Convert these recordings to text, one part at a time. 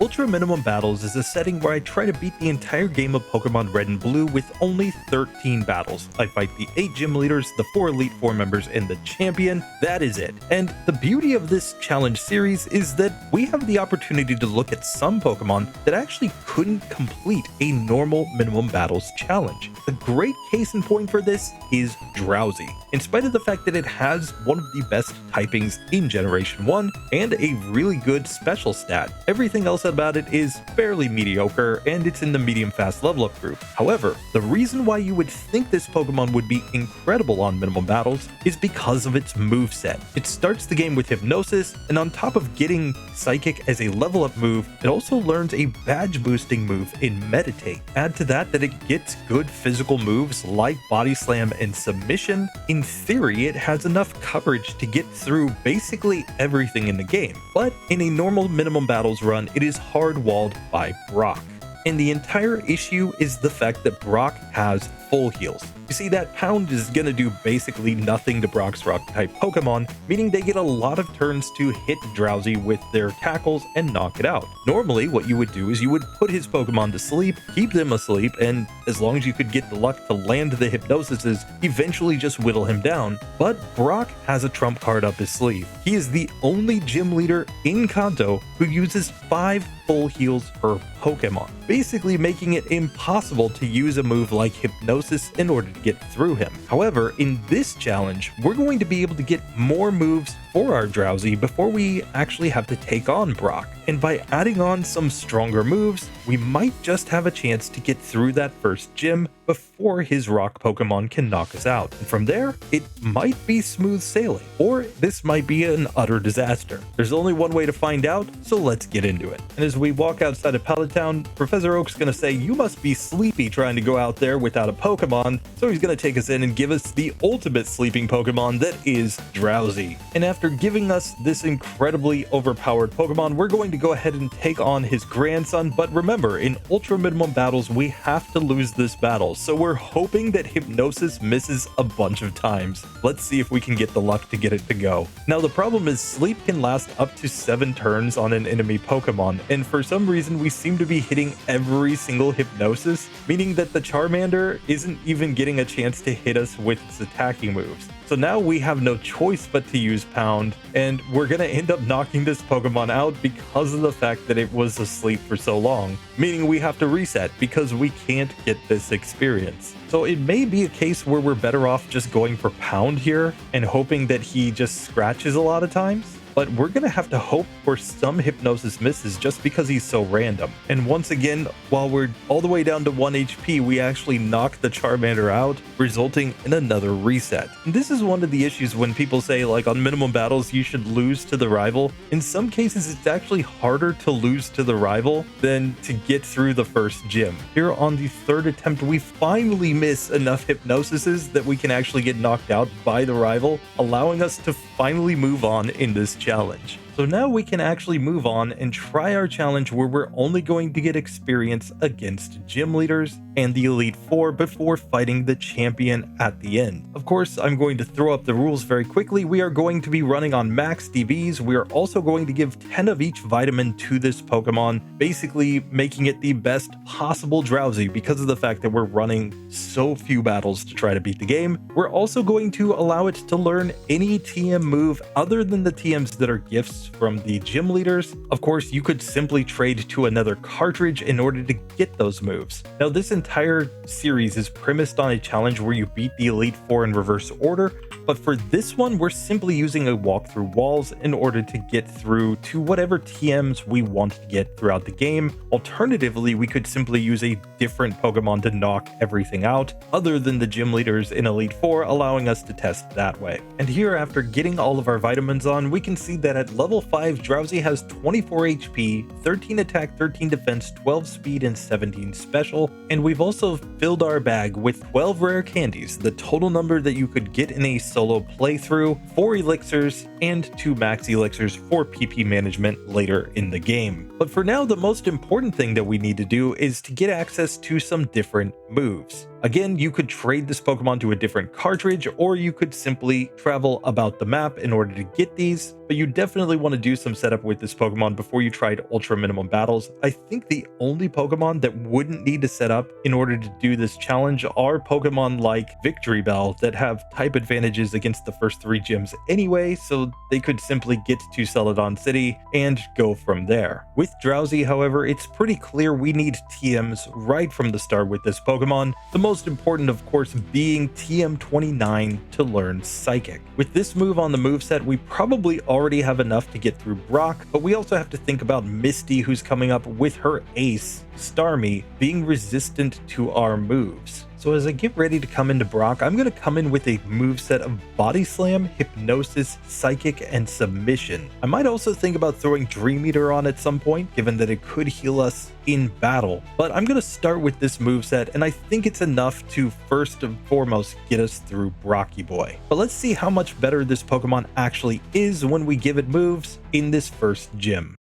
Ultra Minimum Battles is a setting where I try to beat the entire game of Pokemon Red and Blue with only 13 battles. I fight the 8 gym leaders, the 4 Elite Four members, and the champion. That is it. And the beauty of this challenge series is that we have the opportunity to look at some Pokemon that actually couldn't complete a normal Minimum Battles challenge. A great case in point for this is Drowzee. In spite of the fact that it has one of the best typings in Generation 1 and a really good special stat, everything else about it is fairly mediocre and it's in the medium fast level up group. However, the reason why you would think this Pokemon would be incredible on Minimum Battles is because of its moveset. It starts the game with Hypnosis, and on top of getting Psychic as a level up move, it also learns a badge boosting move in Meditate. Add to that it gets good physical moves like Body Slam and Submission. In theory, it has enough coverage to get through basically everything in the game, but in a normal Minimum Battles run, it is hard-walled by Brock. And the entire issue is the fact that Brock has full heals. You see, that Pound is going to do basically nothing to Brock's Rock-type Pokemon, meaning they get a lot of turns to hit Drowzee with their tackles and knock it out. Normally, what you would do is you would put his Pokemon to sleep, keep them asleep, and as long as you could get the luck to land the Hypnosises, eventually just whittle him down. But Brock has a trump card up his sleeve. He is the only gym leader in Kanto who uses 5 full heals per Pokemon, basically making it impossible to use a move like Hypnosis in order to get through him. However, in this challenge, we're going to be able to get more moves for our Drowzee before we actually have to take on Brock. And by adding on some stronger moves, we might just have a chance to get through that first gym before his rock Pokemon can knock us out. And from there, it might be smooth sailing, or this might be an utter disaster. There's only one way to find out, so let's get into it. And as we walk outside of Pallet Town, Professor Oak's gonna say, "You must be sleepy trying to go out there without a Pokemon," so he's gonna take us in and give us the ultimate sleeping Pokemon that is Drowzee. And after giving us this incredibly overpowered Pokemon, we're going to go ahead and take on his grandson. But remember, in Ultra Minimum Battles, we have to lose this battle, so we're hoping that Hypnosis misses a bunch of times. Let's see if we can get the luck to get it to go. Now, the problem is sleep can last up to 7 turns on an enemy Pokemon, and for some reason we seem to be hitting every single Hypnosis, meaning that the Charmander isn't even getting a chance to hit us with its attacking moves. So now we have no choice but to use Pound, and we're gonna end up knocking this Pokemon out because of the fact that it was asleep for so long, meaning we have to reset because we can't get this experience. So it may be a case where we're better off just going for Pound here and hoping that he just scratches a lot of times. But we're gonna have to hope for some Hypnosis misses just because he's so random. And once again, while we're all the way down to 1 HP, we actually knock the Charmander out, resulting in another reset. And this is one of the issues when people say, like, on Minimum Battles, you should lose to the rival. In some cases, it's actually harder to lose to the rival than to get through the first gym. Here on the 3rd attempt, we finally miss enough Hypnosises that we can actually get knocked out by the rival, allowing us to finally move on in this challenge. So now we can actually move on and try our challenge where we're only going to get experience against gym leaders and the Elite Four before fighting the champion at the end. Of course, I'm going to throw up the rules very quickly. We are going to be running on Max DVs. We are also going to give 10 of each vitamin to this Pokemon, basically making it the best possible Drowzee because of the fact that we're running so few battles to try to beat the game. We're also going to allow it to learn any TM move other than the TMs that are gifts from the gym leaders. Of course, you could simply trade to another cartridge in order to get those moves. Now, this entire series is premised on a challenge where you beat the Elite Four in reverse order, but for this one, we're simply using a walk through walls in order to get through to whatever TMs we want to get throughout the game. Alternatively, we could simply use a different Pokemon to knock everything out, other than the gym leaders in Elite Four, allowing us to test that way. And here, after getting all of our vitamins on, we can see that at level 5, Drowzee has 24 HP, 13 attack, 13 defense, 12 speed, and 17 special. And we've also filled our bag with 12 rare candies, the total number that you could get in a solo playthrough, 4 elixirs, and 2 max elixirs for PP management later in the game. But for now, the most important thing that we need to do is to get access to some different moves. Again, you could trade this Pokemon to a different cartridge, or you could simply travel about the map in order to get these, but you definitely want to do some setup with this Pokemon before you tried ultra minimum battles. I think the only Pokemon that wouldn't need to set up in order to do this challenge are Pokemon like Victory Bell that have type advantages against the first 3 gyms anyway, so they could simply get to Celadon City and go from there. With Drowzee, however, it's pretty clear we need TMs right from the start with this Pokemon, the most important of course being TM29 to learn Psychic. With this move on the moveset, we probably already have enough to get through Brock, but we also have to think about Misty, who's coming up with her ace, Starmie, being resistant to our moves. So as I get ready to come into Brock, I'm going to come in with a moveset of Body Slam, Hypnosis, Psychic, and Submission. I might also think about throwing Dream Eater on at some point, given that it could heal us in battle. But I'm going to start with this moveset, and I think it's enough to first and foremost get us through Brocky Boy. But let's see how much better this Pokemon actually is when we give it moves in this first gym.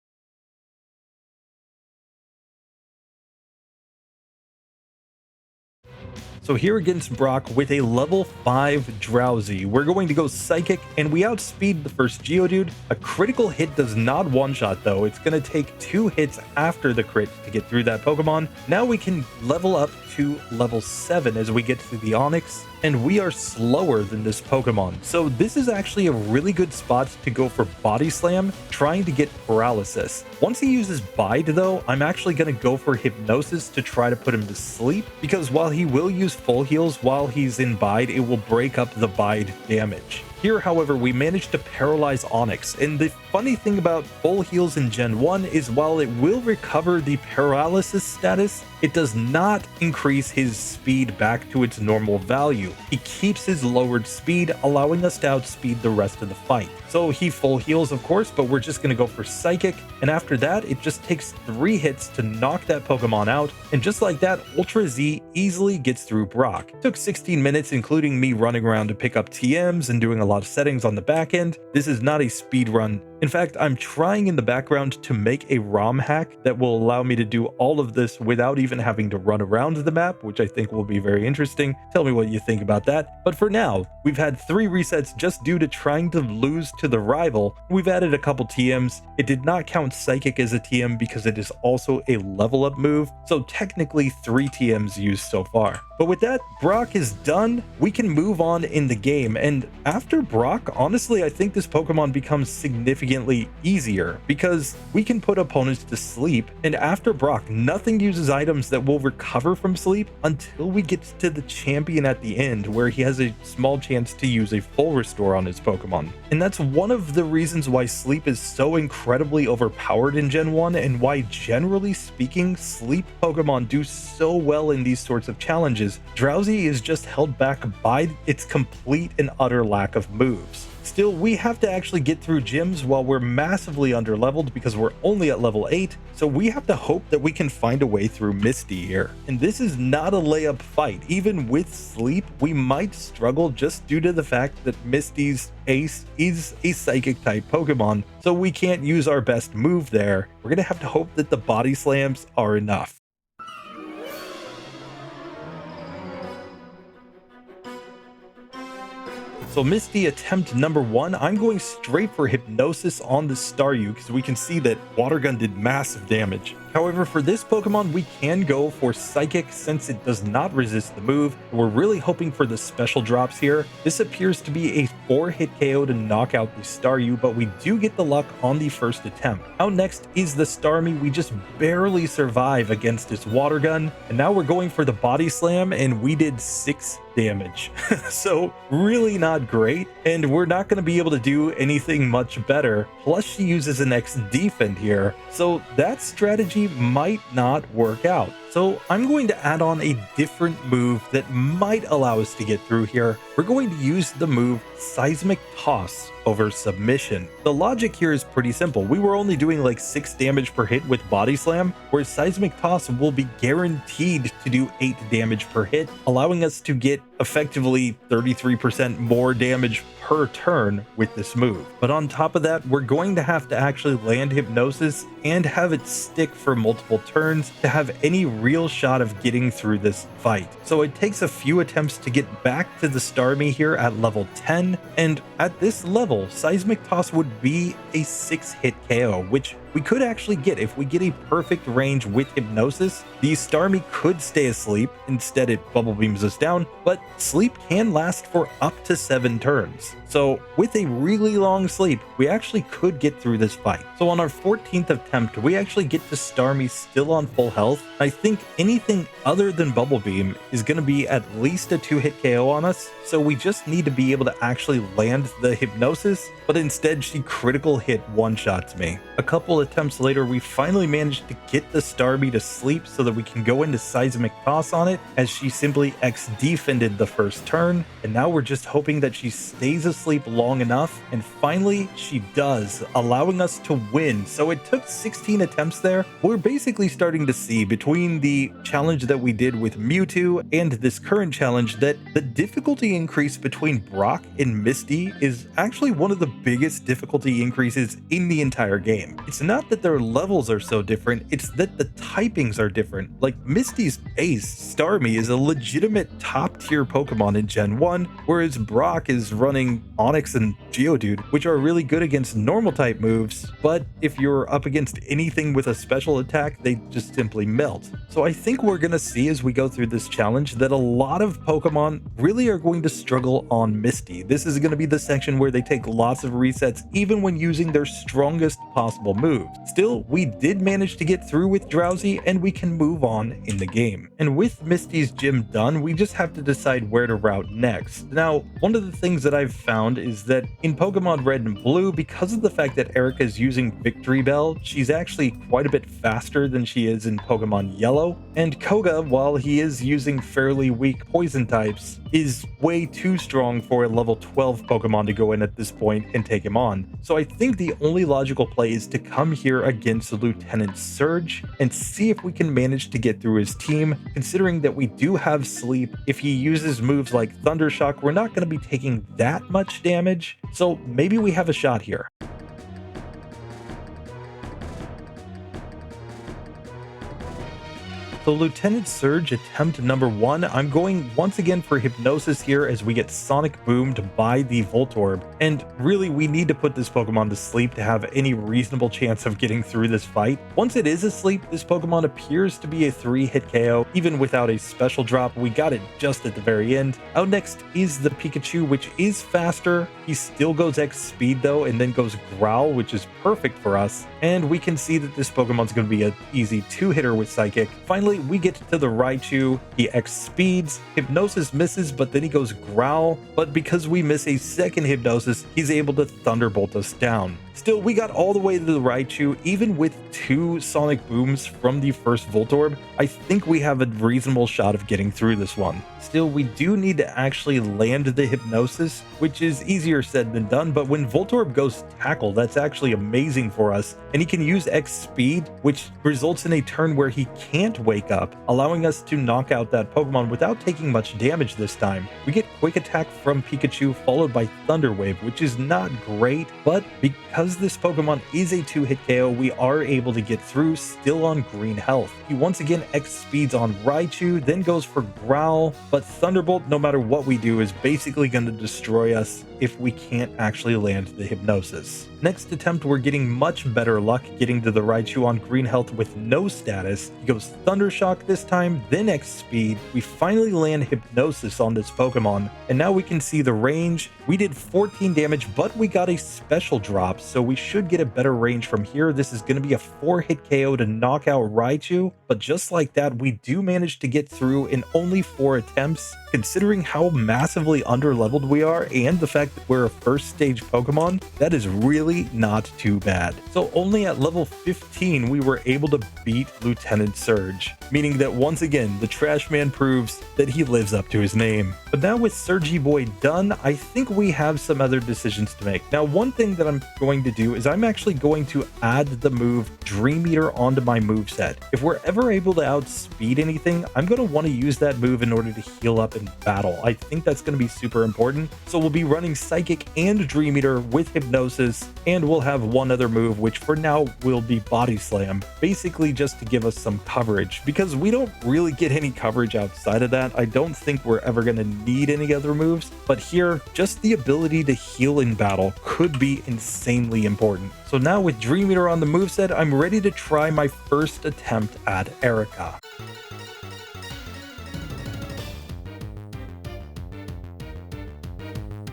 So here against Brock with a level 5 Drowzee, we're going to go Psychic, and we outspeed the first Geodude. A critical hit does not one-shot though, it's going to take 2 hits after the crit to get through that Pokemon. Now we can level up to level 7 as we get to the Onix, and we are slower than this Pokemon. So this is actually a really good spot to go for Body Slam, trying to get Paralysis. Once he uses Bide though, I'm actually going to go for Hypnosis to try to put him to sleep, because while he will use full heals while he's in Bide, it will break up the Bide damage. Here, however, we managed to paralyze Onix, and the funny thing about full heals in Gen 1 is while it will recover the paralysis status, it does not increase his speed back to its normal value. He keeps his lowered speed, allowing us to outspeed the rest of the fight. So he full heals, of course, but we're just going to go for Psychic, and after that, it just takes 3 hits to knock that Pokemon out, and just like that, Ultra Z easily gets through Brock. It took 16 minutes, including me running around to pick up TMs and doing a lot of settings on the back end. This is not a speed run. In fact, I'm trying in the background to make a ROM hack that will allow me to do all of this without even having to run around the map, which I think will be very interesting. Tell me what you think about that. But for now, we've had 3 resets just due to trying to lose to the rival. We've added a couple TMs. It did not count Psychic as a TM because it is also a level up move, so technically 3 TMs used so far. But with that, Brock is done. We can move on in the game, and after Brock, honestly, I think this Pokemon becomes significantly easier because we can put opponents to sleep, and after Brock, nothing uses items that will recover from sleep until we get to the champion at the end, where he has a small chance to use a full restore on his Pokemon. And that's one of the reasons why sleep is so incredibly overpowered in Gen 1, and why generally speaking, sleep Pokemon do so well in these sorts of challenges. Drowzee is just held back by its complete and utter lack of moves. Still, we have to actually get through gyms while we're massively underleveled because we're only at level 8, so we have to hope that we can find a way through Misty here. And this is not a layup fight. Even with sleep, we might struggle just due to the fact that Misty's ace is a Psychic type Pokemon, so we can't use our best move there. We're gonna have to hope that the Body Slams are enough. So Misty attempt number 1, I'm going straight for Hypnosis on the Staryu because we can see that Water Gun did massive damage. However, for this Pokemon, we can go for Psychic since it does not resist the move. We're really hoping for the special drops here. This appears to be a 4-hit KO to knock out the Staryu, but we do get the luck on the first attempt. Out next is the Starmie. We just barely survive against its Water Gun, and now we're going for the Body Slam, and we did 6 damage. So really not great, and we're not going to be able to do anything much better. Plus she uses an X defend here, so that strategy might not work out. So I'm going to add on a different move that might allow us to get through here. We're going to use the move Seismic Toss over Submission. The logic here is pretty simple. We were only doing like 6 damage per hit with Body Slam, whereas Seismic Toss will be guaranteed to do 8 damage per hit, allowing us to get effectively 33% more damage per turn with this move. But on top of that, we're going to have to actually land Hypnosis and have it stick for multiple turns to have any real shot of getting through this fight. So it takes a few attempts to get back to the Starmie here at level 10, and at this level, Seismic Toss would be a 6-hit KO, which we could actually get if we get a perfect range with Hypnosis. The Starmie could stay asleep, instead it bubble beams us down, but sleep can last for up to 7 turns. So with a really long sleep, we actually could get through this fight. So on our 14th attempt, we actually get to Starmie still on full health. I think anything other than Bubble Beam is going to be at least a 2-hit KO on us, so we just need to be able to actually land the Hypnosis, but instead she critical hit one-shots me. A couple attempts later, we finally managed to get the Starmie to sleep so that we can go into Seismic Toss on it, as she simply X-defended the first turn, and now we're just hoping that she stays asleep long enough, and finally she does, allowing us to win. So it took 16 attempts there. We're basically starting to see between the challenge that we did with Mewtwo and this current challenge that the difficulty increase between Brock and Misty is actually one of the biggest difficulty increases in the entire game. It's not that their levels are so different, it's that the typings are different. Like Misty's base, Starmie, is a legitimate top tier Pokemon in Gen 1, whereas Brock is running Onix and Geodude, which are really good against normal type moves, but if you're up against anything with a special attack, they just simply melt. So I think we're gonna see as we go through this challenge that a lot of Pokemon really are going to struggle on Misty. This is gonna be the section where they take lots of resets even when using their strongest possible moves. Still, we did manage to get through with Drowzee and we can move on in the game. And with Misty's gym done, we just have to decide where to route next. Now, one of the things that I've found is that in Pokemon Red and Blue, because of the fact that Erika is using Victory Bell, she's actually quite a bit faster than she is in Pokemon Yellow, and Koga, while he is using fairly weak poison types, is way too strong for a level 12 Pokemon to go in at this point and take him on. So I think the only logical play is to come here against Lieutenant Surge and see if we can manage to get through his team, considering that we do have sleep. If he uses moves like Thunder Shock, we're not going to be taking that much damage, so maybe we have a shot here. So Lieutenant Surge attempt number 1, I'm going once again for Hypnosis here as we get Sonic Boomed by the Voltorb, and really we need to put this Pokemon to sleep to have any reasonable chance of getting through this fight. Once it is asleep, this Pokemon appears to be a 3-hit KO, even without a special drop. We got it just at the very end. Out next is the Pikachu, which is faster. He still goes X speed though, and then goes Growl, which is perfect for us, and we can see that this Pokemon's going to be an easy 2-hitter with Psychic. Finally, we get to the Raichu. He X speeds, Hypnosis misses, but then he goes Growl, but because we miss a second Hypnosis, he's able to Thunderbolt us down. Still, we got all the way to the Raichu, even with 2 Sonic Booms from the first Voltorb. I think we have a reasonable shot of getting through this one. Still, we do need to actually land the Hypnosis, which is easier said than done, but when Voltorb goes Tackle, that's actually amazing for us, and he can use X Speed, which results in a turn where he can't wake up, allowing us to knock out that Pokemon without taking much damage this time. We get Quick Attack from Pikachu, followed by Thunder Wave, which is not great, but because this Pokemon is a 2-hit KO, we are able to get through still on green health. He once again X speeds on Raichu, then goes for Growl, but Thunderbolt, no matter what we do, is basically going to destroy us if we can't actually land the Hypnosis. Next attempt, we're getting much better luck getting to the Raichu on green health with no status. He goes Thunder Shock this time, then X speed. We finally land Hypnosis on this Pokemon, and now we can see the range. We did 14 damage, but we got a special drop, so we should get a better range from here. This is going to be a 4-hit KO to knock out Raichu, but just like that, we do manage to get through in only 4 attempts. Considering how massively underleveled we are and the fact that we're a first stage Pokemon, that is really really not too bad. So only at level 15 we were able to beat Lieutenant Surge, meaning that once again the Trash Man proves that he lives up to his name. But now with Surgy Boy done, I think we have some other decisions to make. Now one thing that I'm going to do is I'm actually going to add the move Dream Eater onto my moveset. If we're ever able to outspeed anything, I'm going to want to use that move in order to heal up in battle. I think that's going to be super important. So we'll be running Psychic and Dream Eater with Hypnosis, and we'll have one other move, which for now will be Body Slam, basically just to give us some coverage, because we don't really get any coverage outside of that. I don't think we're ever going to need any other moves, but here, just the ability to heal in battle could be insanely important. So now with Dream Eater on the moveset, I'm ready to try my first attempt at Erika.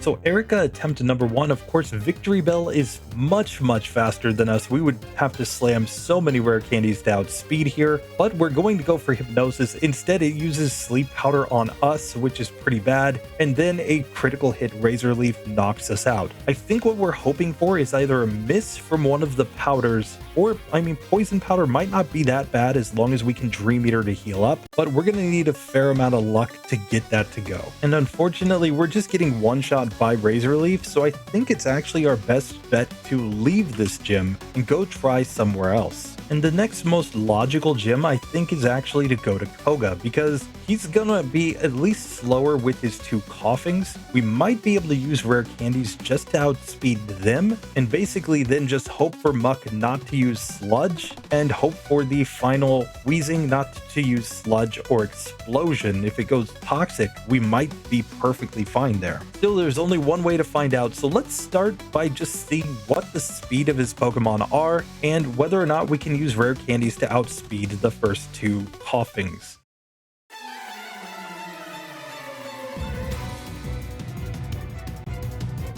So Erika attempt number 1, of course, Victory Bell is much faster than us. We would have to slam so many rare candies to outspeed here, but we're going to go for Hypnosis. Instead, it uses Sleep Powder on us, which is pretty bad, and then a critical hit Razor Leaf knocks us out. I think what we're hoping for is either a miss from one of the powders, or, I mean, Poison Powder might not be that bad as long as we can Dream Eater to heal up, but we're going to need a fair amount of luck to get that to go. And unfortunately, we're just getting one-shot by Razor Leaf, so I think it's actually our best bet to leave this gym and go try somewhere else. And the next most logical gym, I think, is actually to go to Koga, because he's gonna be at least slower with his 2 coughings. We might be able to use rare candies just to outspeed them, and basically then just hope for Muck not to use Sludge, and hope for the final Wheezing not to use Sludge or Explosion. If it goes Toxic, we might be perfectly fine there. Still, there's only one way to find out, so let's start by just seeing what the speed of his Pokemon are, and whether or not we can use rare candies to outspeed the first 2 coughings.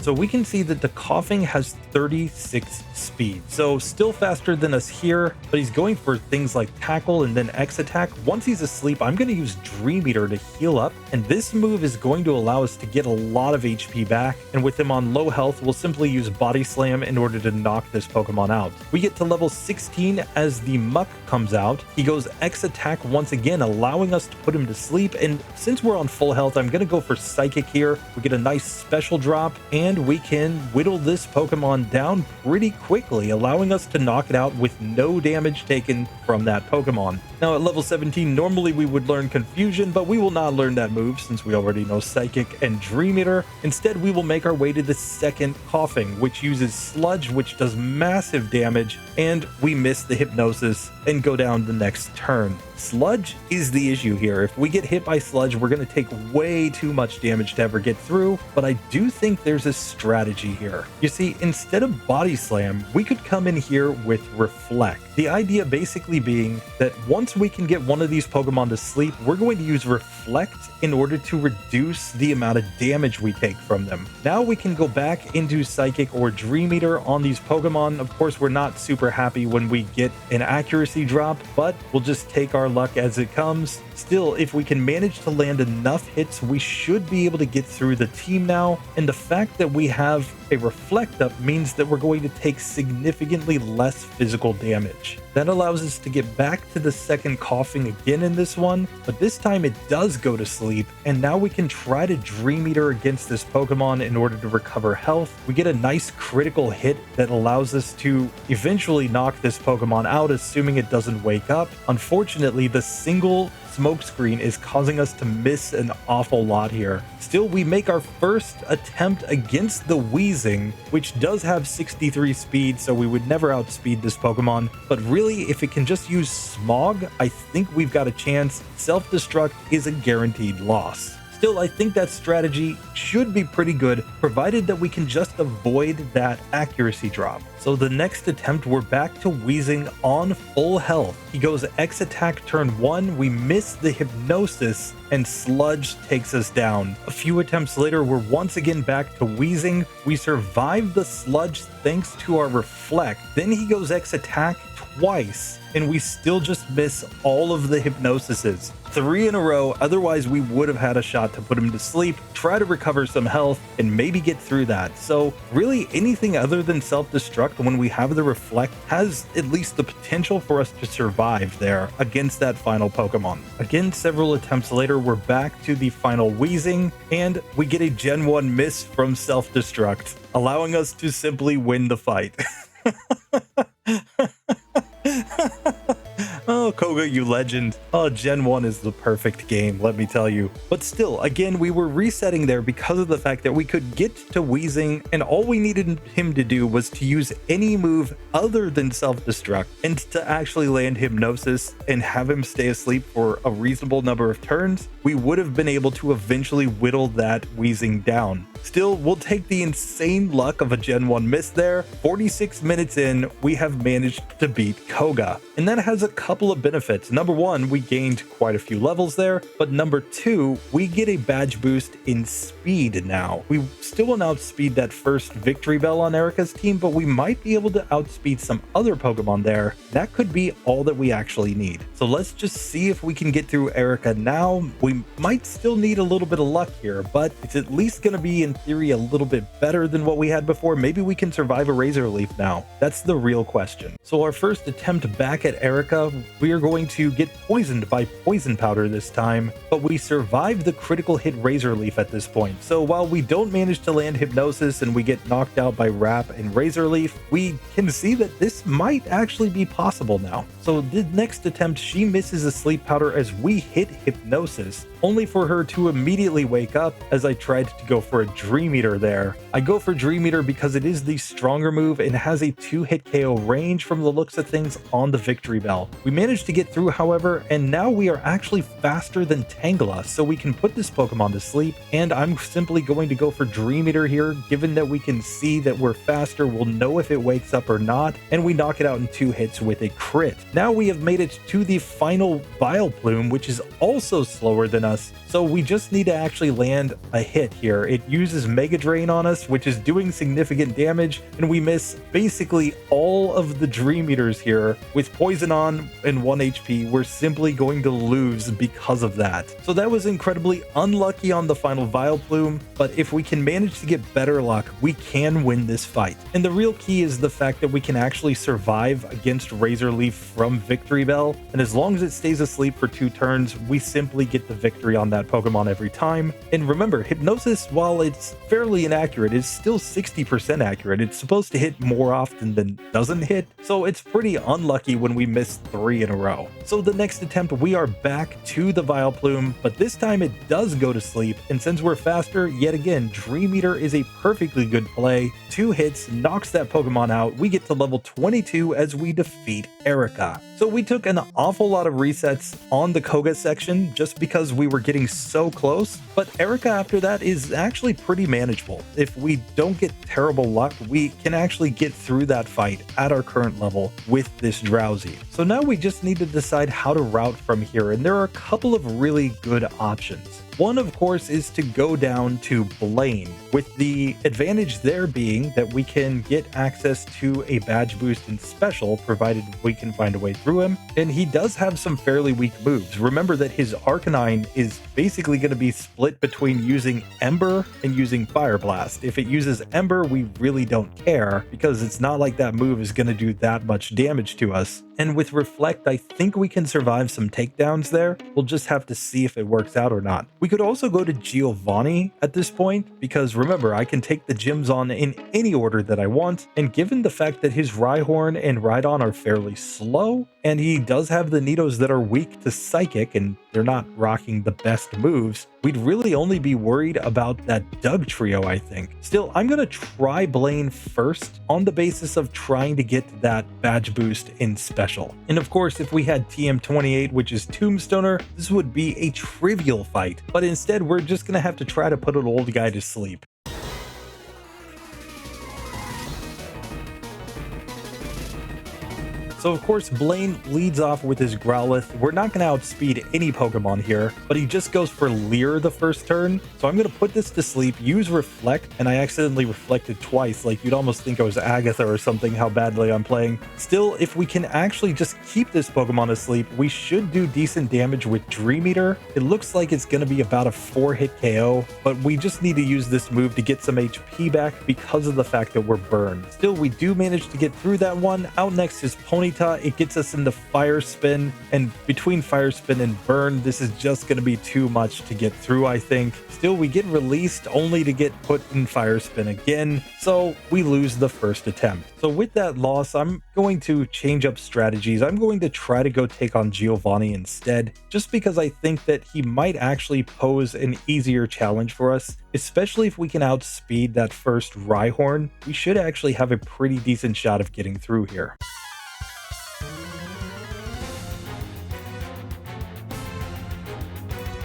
So we can see that the coughing has 36 speed, so still faster than us here, but he's going for things like Tackle and then X Attack. Once he's asleep, I'm going to use Dream Eater to heal up, and this move is going to allow us to get a lot of HP back, and with him on low health, we'll simply use Body Slam in order to knock this Pokemon out. We get to level 16 as the Muck comes out. He goes X Attack once again, allowing us to put him to sleep, and since we're on full health, I'm going to go for Psychic here. We get a nice special drop, and we can whittle this Pokemon down pretty quickly, allowing us to knock it out with no damage taken from that Pokemon. Now at level 17, normally we would learn Confusion, but we will not learn that move since we already know Psychic and Dream Eater. Instead, we will make our way to the second coughing, which uses Sludge, which does massive damage, and we miss the Hypnosis and go down the next turn. Sludge is the issue here. If we get hit by Sludge, we're going to take way too much damage to ever get through, but I do think there's a strategy here. You see, instead of Body Slam, we could come in here with Reflect. The idea basically being that once we can get one of these Pokemon to sleep, we're going to use Reflect in order to reduce the amount of damage we take from them. Now we can go back into Psychic or Dream Eater on these Pokemon. Of course, we're not super happy when we get an accuracy drop, but we'll just take our luck as it comes. Still, if we can manage to land enough hits, we should be able to get through the team now, and the fact that we have a Reflect up means that we're going to take significantly less physical damage. That allows us to get back to the second coughing again in this one, but this time it does go to sleep, and now we can try to Dream Eater against this Pokemon in order to recover health. We get a nice critical hit that allows us to eventually knock this Pokemon out, assuming it doesn't wake up. Unfortunately, the single smokescreen is causing us to miss an awful lot here. Still, we make our first attempt against the Wheezing, which does have 63 speed, so we would never outspeed this Pokemon, but really, if it can just use Smog, I think we've got a chance. Self-destruct is a guaranteed loss. Still, I think that strategy should be pretty good, provided that we can just avoid that accuracy drop. So the next attempt, we're back to Wheezing on full health. He goes X Attack turn 1, we miss the Hypnosis, and Sludge takes us down. A few attempts later, we're once again back to Wheezing. We survive the Sludge thanks to our Reflect. Then he goes X Attack twice, and we still just miss all of the Hypnosises. 3 in a row, otherwise we would have had a shot to put him to sleep, try to recover some health, and maybe get through that. So really anything other than self-destruct when we have the reflect has at least the potential for us to survive there against that final Pokemon. Again, several attempts later, we're back to the final Wheezing, and we get a Gen 1 miss from self-destruct, allowing us to simply win the fight. Oh, Koga, you legend. Oh, Gen 1 is the perfect game, let me tell you. But still, again, we were resetting there because of the fact that we could get to Wheezing, and all we needed him to do was to use any move other than self-destruct, and to actually land Hypnosis and have him stay asleep for a reasonable number of turns, we would have been able to eventually whittle that Wheezing down. Still, we'll take the insane luck of a Gen 1 miss there. 46 minutes in, we have managed to beat Koga. And that has a couple of benefits. Number one, we gained quite a few levels there. But number two, we get a badge boost in speed now. We still won't outspeed that first Victory Bell on Erika's team, but we might be able to outspeed some other Pokemon there. That could be all that we actually need. So let's just see if we can get through Erika now. We might still need a little bit of luck here, but it's at least going to be in theory a little bit better than what we had before. Maybe we can survive a Razor Leaf now. That's the real question. So our first attempt back at Erika, we are going to get poisoned by Poison Powder this time, but we survived the critical hit Razor Leaf at this point. So while we don't manage to land Hypnosis and we get knocked out by Wrap and Razor Leaf, we can see that this might actually be possible now. So the next attempt, she misses a Sleep Powder as we hit Hypnosis, only for her to immediately wake up as I tried to go for a Dream Eater there. I go for Dream Eater because it is the stronger move and has a 2-hit KO range from the looks of things on the Victory Bell. We managed to get through, however, and now we are actually faster than Tangela, so we can put this Pokemon to sleep, and I'm simply going to go for Dream Eater here. Given that we can see that we're faster, we'll know if it wakes up or not, and we knock it out in 2 hits with a crit. Now we have made it to the final Vileplume, which is also slower than us, so we just need to actually land a hit here. It uses Mega Drain on us, which is doing significant damage, and we miss basically all of the Dream Eaters here. With Poison on and 1 HP, we're simply going to lose because of that. So that was incredibly unlucky on the final Vileplume, but if we can manage to get better luck, we can win this fight. And the real key is the fact that we can actually survive against Razor Leaf from Victory Bell, and as long as it stays asleep for 2 turns, we simply get the victory on that Pokemon every time. And remember, Hypnosis, while it's fairly inaccurate, is still 60% accurate. It's supposed to hit more often than doesn't hit, so it's pretty unlucky when we miss 3 in a row. So the next attempt, we are back to the Vileplume, but this time it does go to sleep, and since we're faster, yet again, Dream Eater is a perfectly good play. 2 hits, knocks that Pokemon out. We get to level 22 as we defeat Erika. So we took an awful lot of resets on the Koga section just because we were getting so close, but Erika after that is actually pretty manageable. If we don't get terrible luck, we can actually get through that fight at our current level with this Drowzee. So now we just need to decide how to route from here, and there are a couple of really good options. One, of course, is to go down to Blaine, with the advantage there being that we can get access to a badge boost in Special, provided we can find a way through him, and he does have some fairly weak moves. Remember that his Arcanine is basically going to be split between using Ember and using Fire Blast. If it uses Ember, we really don't care, because it's not like that move is going to do that much damage to us. And with Reflect, I think we can survive some takedowns there. We'll just have to see if it works out or not. We could also go to Giovanni at this point, because remember, I can take the gyms on in any order that I want, and given the fact that his Rhyhorn and Rhydon are fairly slow, and he does have the Nidos that are weak to Psychic, and they're not rocking the best moves, we'd really only be worried about that Doug trio, I think. Still, I'm going to try Blaine first on the basis of trying to get that badge boost in Special. And of course, if we had TM28, which is Tombstoner, this would be a trivial fight, but instead we're just going to have to try to put an old guy to sleep. So of course, Blaine leads off with his Growlithe. We're not going to outspeed any Pokemon here, but he just goes for Leer the first turn. So I'm going to put this to sleep, use Reflect, and I accidentally reflected twice. Like, you'd almost think I was Agatha or something, how badly I'm playing. Still, if we can actually just keep this Pokemon asleep, we should do decent damage with Dream Eater. It looks like it's going to be about a 4-hit KO, but we just need to use this move to get some HP back because of the fact that we're burned. Still, we do manage to get through that one. Out next is Ponyta. It gets us into Fire Spin, and between Fire Spin and Burn, this is just going to be too much to get through, I think. Still, we get released only to get put in Fire Spin again, so we lose the first attempt. So with that loss, I'm going to change up strategies. I'm going to try to go take on Giovanni instead, just because I think that he might actually pose an easier challenge for us, especially if we can outspeed that first Rhyhorn. We should actually have a pretty decent shot of getting through here.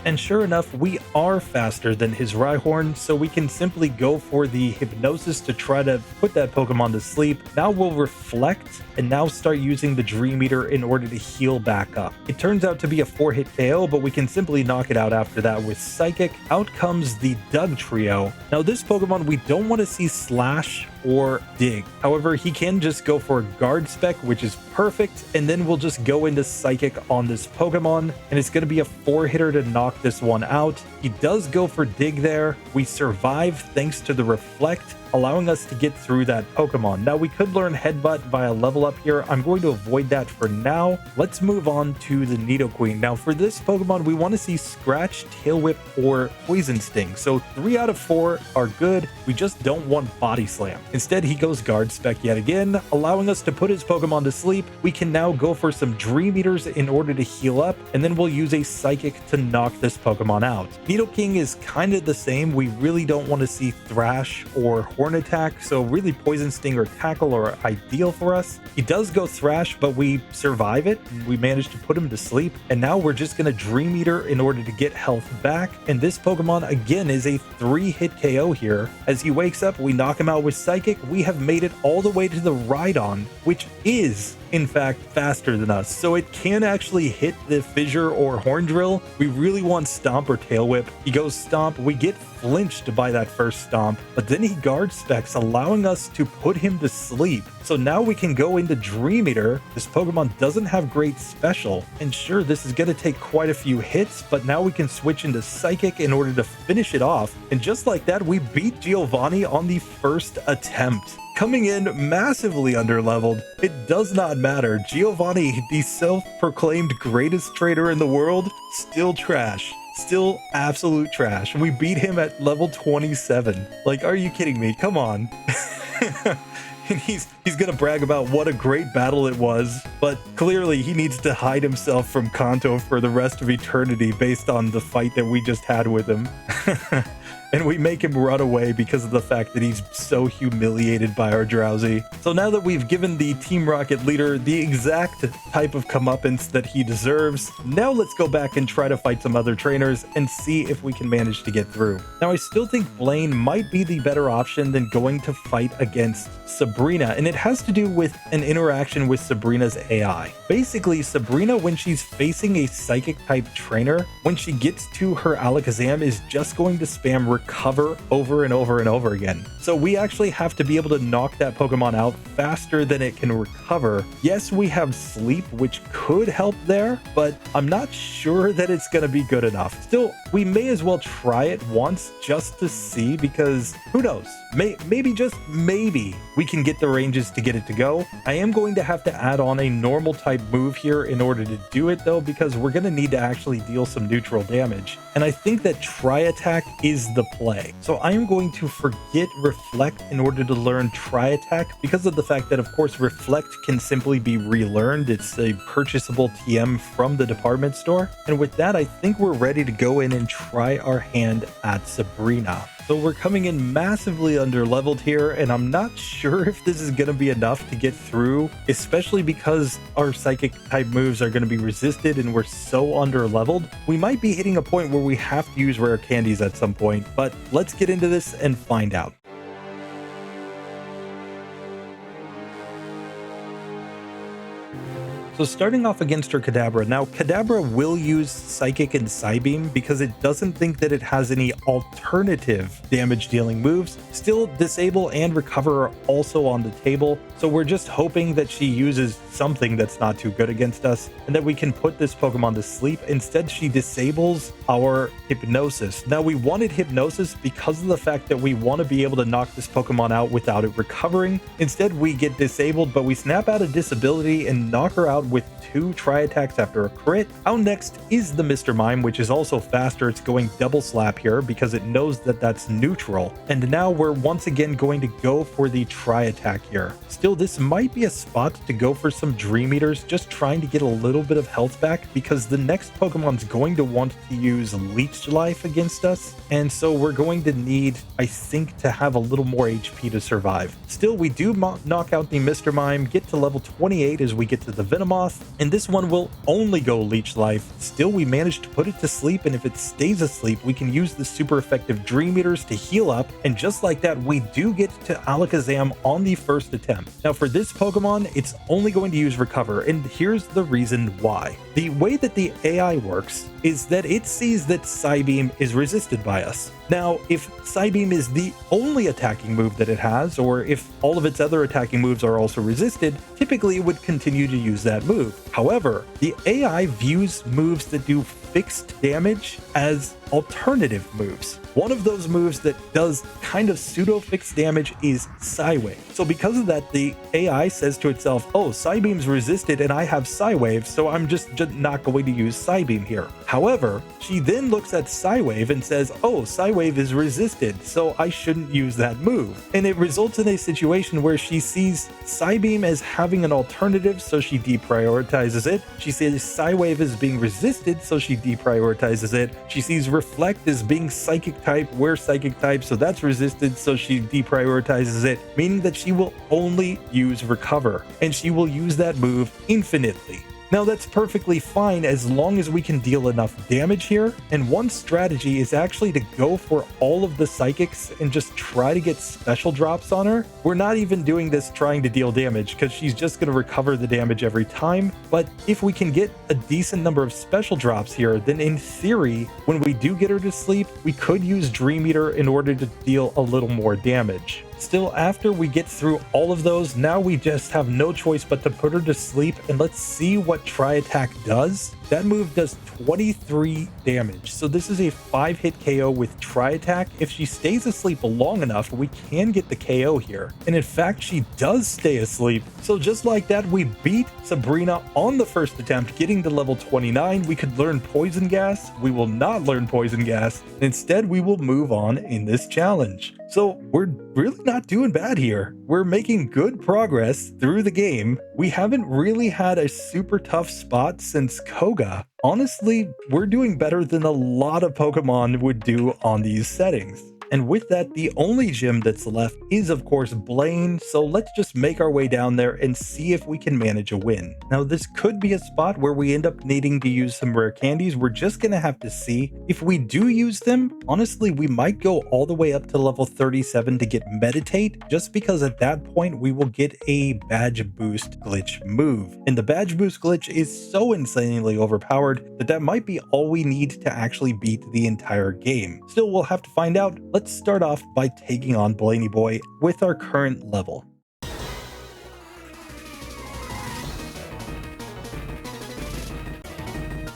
And sure enough, we are faster than his Rhyhorn, so we can simply go for the Hypnosis to try to put that Pokemon to sleep. Now we'll Reflect, and now start using the Dream Eater in order to heal back up. It turns out to be a 4-hit KO, but we can simply knock it out after that with Psychic. Out comes the Doug Trio. Now this Pokemon, we don't want to see Slash or Dig. However, he can just go for Guard Spec, which is perfect, and then we'll just go into Psychic on this Pokemon, and it's going to be a 4-hitter to knock this one out. He does go for Dig there. We survive thanks to the Reflect, allowing us to get through that Pokemon. Now we could learn Headbutt via level up here. I'm going to avoid that for now. Let's move on to the Nidoqueen. Now for this Pokemon, we want to see Scratch, Tail Whip, or Poison Sting. So 3 out of 4 are good. We just don't want Body Slam. Instead, he goes Guard Spec yet again, allowing us to put his Pokemon to sleep. We can now go for some Dream Eaters in order to heal up, and then we'll use a Psychic to knock this Pokemon out. Nidoking is kind of the same. We really don't want to see Thrash or Horn Attack, so really Poison Sting or Tackle are ideal for us. He does go Thrash, but we survive it. We manage to put him to sleep, and now we're just going to Dream Eater in order to get health back, and this Pokemon again is a 3-hit KO here. As he wakes up, we knock him out with Psychic. We have made it all the way to the Rhydon, which is in fact faster than us, so it can actually hit the Fissure or Horn Drill. We really want Stomp or Tail Whip. He goes Stomp. We get flinched by that first Stomp, but then he Guard Specs, allowing us to put him to sleep. So now we can go into Dream Eater. This Pokemon doesn't have great special, and sure, this is going to take quite a few hits, but now we can switch into Psychic in order to finish it off, and just like that, we beat Giovanni on the first attempt. Coming in massively underleveled, it does not matter. Giovanni, the self-proclaimed greatest trainer in the world, still trash. Still absolute trash. We beat him at level 27. Like, are you kidding me? Come on. And he's gonna brag about what a great battle it was, but clearly he needs to hide himself from Kanto for the rest of eternity based on the fight that we just had with him. And we make him run away because of the fact that he's so humiliated by our Drowzee. So now that we've given the Team Rocket leader the exact type of comeuppance that he deserves, now let's go back and try to fight some other trainers and see if we can manage to get through. Now I still think Blaine might be the better option than going to fight against Sabrina, and it has to do with an interaction with Sabrina's AI. Basically, Sabrina, when she's facing a Psychic type trainer, when she gets to her Alakazam, is just going to spam Recover over and over and over again. So we actually have to be able to knock that Pokemon out faster than it can recover. Yes, we have Sleep, which could help there, but I'm not sure that it's going to be good enough. Still, we may as well try it once just to see, because who knows? Maybe, just maybe, we can get the ranges to get it to go. I am going to have to add on a normal type move here in order to do it though, because we're going to need to actually deal some neutral damage. And I think that Tri-Attack is the play. So I am going to forget Reflect in order to learn Tri-Attack, because of the fact that of course Reflect can simply be relearned. It's a purchasable TM from the department store. And with that, I think we're ready to go in and try our hand at Sabrina. So we're coming in massively underleveled here, and I'm not sure if this is going to be enough to get through, especially because our Psychic type moves are going to be resisted and we're so underleveled. We might be hitting a point where we have to use rare candies at some point, but let's get into this and find out. So starting off against her Kadabra. Now, Kadabra will use Psychic and Psybeam because it doesn't think that it has any alternative damage dealing moves. Still, Disable and Recover are also on the table, so we're just hoping that she uses something that's not too good against us and that we can put this Pokemon to sleep. Instead, she disables our Hypnosis. Now, we wanted Hypnosis because of the fact that we want to be able to knock this Pokemon out without it recovering. Instead, we get disabled, but we snap out a disability and knock her out with 2 Tri-Attacks after a crit. Out next is the Mr. Mime, which is also faster. It's going Double Slap here because it knows that that's neutral. And now we're once again going to go for the Tri-Attack here. Still, this might be a spot to go for some Dream Eaters, just trying to get a little bit of health back because the next Pokemon's going to want to use Leech Life against us. And so we're going to need, I think, to have a little more HP to survive. Still, we do knock out the Mr. Mime, get to level 28 as we get to the Venomoth, and this one will only go Leech Life. Still, we managed to put it to sleep, and if it stays asleep, we can use the super effective Dream Eaters to heal up, and just like that, we do get to Alakazam on the first attempt. Now, for this Pokemon, it's only going to use Recover, and here's the reason why. The way that the AI works is that it sees that Psybeam is resisted by us. Now, if Psybeam is the only attacking move that it has, or if all of its other attacking moves are also resisted, typically it would continue to use that move. However, the AI views moves that do fixed damage as alternative moves. One of those moves that does kind of pseudo-fixed damage is Psywave. So because of that, the AI says to itself, oh, Psybeam's resisted and I have Psywave, so I'm just not going to use Psybeam here. However, she then looks at Psywave and says, oh, Psywave is resisted, so I shouldn't use that move. And it results in a situation where she sees Psybeam as having an alternative, so she deprioritizes it. She sees Psywave as being resisted, so she deprioritizes it. She sees Reflect as being Psychic type, we're Psychic type, so that's resisted, so she deprioritizes it, meaning that she will only use Recover, and she will use that move infinitely. Now that's perfectly fine as long as we can deal enough damage here, and one strategy is actually to go for all of the Psychics and just try to get special drops on her. We're not even doing this trying to deal damage because she's just going to recover the damage every time, but if we can get a decent number of special drops here, then in theory, when we do get her to sleep, we could use Dream Eater in order to deal a little more damage. Still, after we get through all of those, now we just have no choice but to put her to sleep, and let's see what Tri-Attack does. That move does 23 damage, so this is a 5-hit KO with Tri-Attack. If she stays asleep long enough, we can get the KO here. And in fact, she does stay asleep. So just like that, we beat Sabrina on the first attempt, getting to level 29. We could learn Poison Gas. We will not learn Poison Gas. Instead, we will move on in this challenge. So we're really not doing bad here. We're making good progress through the game. We haven't really had a super tough spot since Koga. Honestly, we're doing better than a lot of Pokemon would do on these settings. And with that, the only gym that's left is, of course, Blaine, so let's just make our way down there and see if we can manage a win. Now, this could be a spot where we end up needing to use some rare candies. We're just going to have to see. If we do use them, honestly, we might go all the way up to level 37 to get Meditate, just because at that point, we will get a Badge Boost glitch move. And the Badge Boost glitch is so insanely overpowered that that might be all we need to actually beat the entire game. Still, we'll have to find out. Let's start off by taking on Blaney Boy with our current level.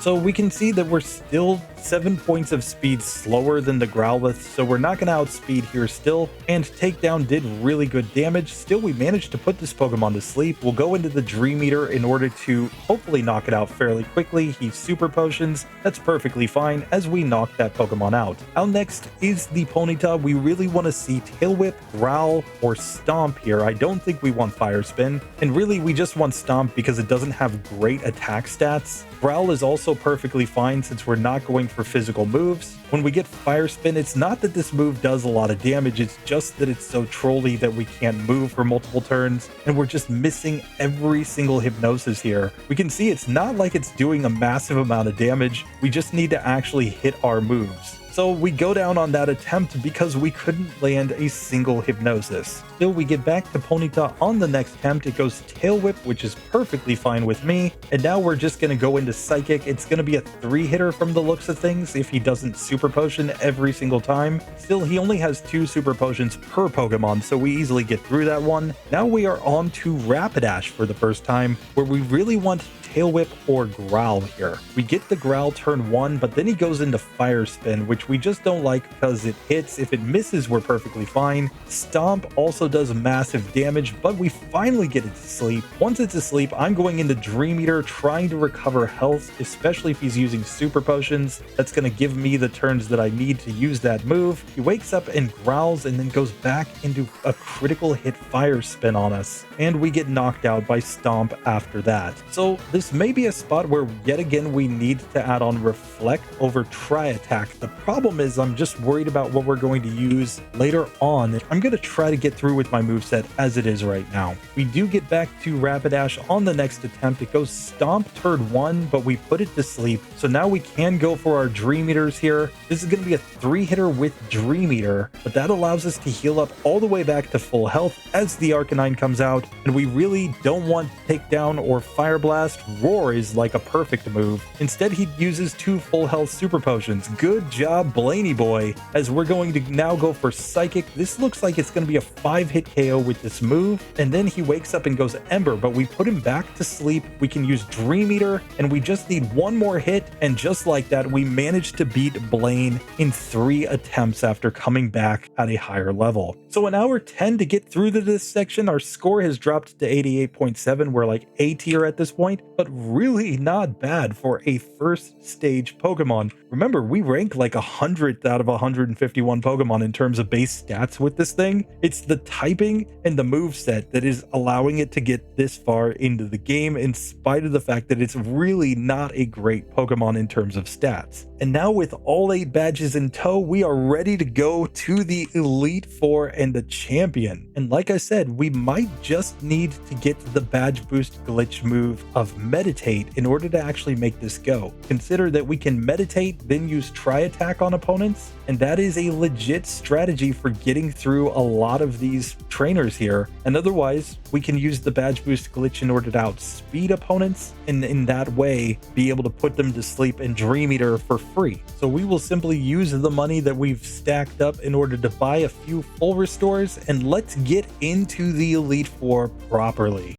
So we can see that we're still 7 points of speed slower than the Growlithe, so we're not going to outspeed here still, and Takedown did really good damage. Still, we managed to put this Pokemon to sleep. We'll go into the Dream Eater in order to hopefully knock it out fairly quickly. He Super Potions. That's perfectly fine as we knock that Pokemon out. Out next is the Ponyta. We really want to see Tail Whip, Growl, or Stomp here. I don't think we want Fire Spin, and really we just want Stomp because it doesn't have great attack stats. Growl is also perfectly fine since we're not going for physical moves. When we get Fire Spin, it's not that this move does a lot of damage, it's just that it's so trolly that we can't move for multiple turns, and we're just missing every single Hypnosis here. We can see it's not like it's doing a massive amount of damage, we just need to actually hit our moves. So we go down on that attempt because we couldn't land a single hypnosis. Still, we get back to Ponyta on the next attempt. It goes Tail Whip, which is perfectly fine with me. And now we're just going to go into Psychic. It's going to be a 3-hitter from the looks of things if he doesn't Super Potion every single time. Still, he only has 2 Super Potions per Pokemon, so we easily get through that one. Now we are on to Rapidash for the first time, where we really want Tail Whip or Growl here. We get the Growl turn 1, but then he goes into Fire Spin, which we just don't like because it hits. If it misses, we're perfectly fine. Stomp also does massive damage, but we finally get it to sleep. Once it's asleep, I'm going into Dream Eater, trying to recover health, especially if he's using Super Potions. That's going to give me the turns that I need to use that move. He wakes up and growls and then goes back into a critical hit Fire Spin on us, and we get knocked out by Stomp after that. So this may be a spot where yet again we need to add on Reflect over Tri Attack. The problem is I'm just worried about what we're going to use later on. I'm going to try to get through with my moveset as it is right now. We do get back to Rapidash on the next attempt. It goes Stomp turn 1, but we put it to sleep. So now we can go for our Dream Eaters here. This is going to be a 3-hitter with Dream Eater, but that allows us to heal up all the way back to full health as the Arcanine comes out, and we really don't want Takedown or Fire Blast. Roar is like a perfect move. Instead, he uses 2 full health Super Potions. Good job, Blaney boy. As we're going to now go for Psychic. This looks like it's going to be a 5-hit KO with this move, and then he wakes up and goes Ember, but we put him back to sleep. We can use Dream Eater, and we just need 1 more hit, and just like that, we managed to beat Blaine in 3 attempts after coming back at a higher level. So in hour 10 to get through to this section, our score has dropped to 88.7. We're like A tier at this point, but really not bad for a first stage Pokemon. Remember, we rank like 100th out of 151 Pokemon in terms of base stats with this thing. It's the typing and the moveset that is allowing it to get this far into the game, in spite of the fact that it's really not a great Pokemon in terms of stats. And now with all 8 badges in tow, we are ready to go to the Elite Four and the Champion. And like I said, we might just need to get the badge boost glitch move of Meditate in order to actually make this go. Consider that we can Meditate, then use Tri Attack on opponents, and that is a legit strategy for getting through a lot of these trainers here. And otherwise, we can use the badge boost glitch in order to outspeed opponents, and in that way be able to put them to sleep and Dream Eater for free. So we will simply use the money that we've stacked up in order to buy a few full restores, and let's get into the Elite Four properly.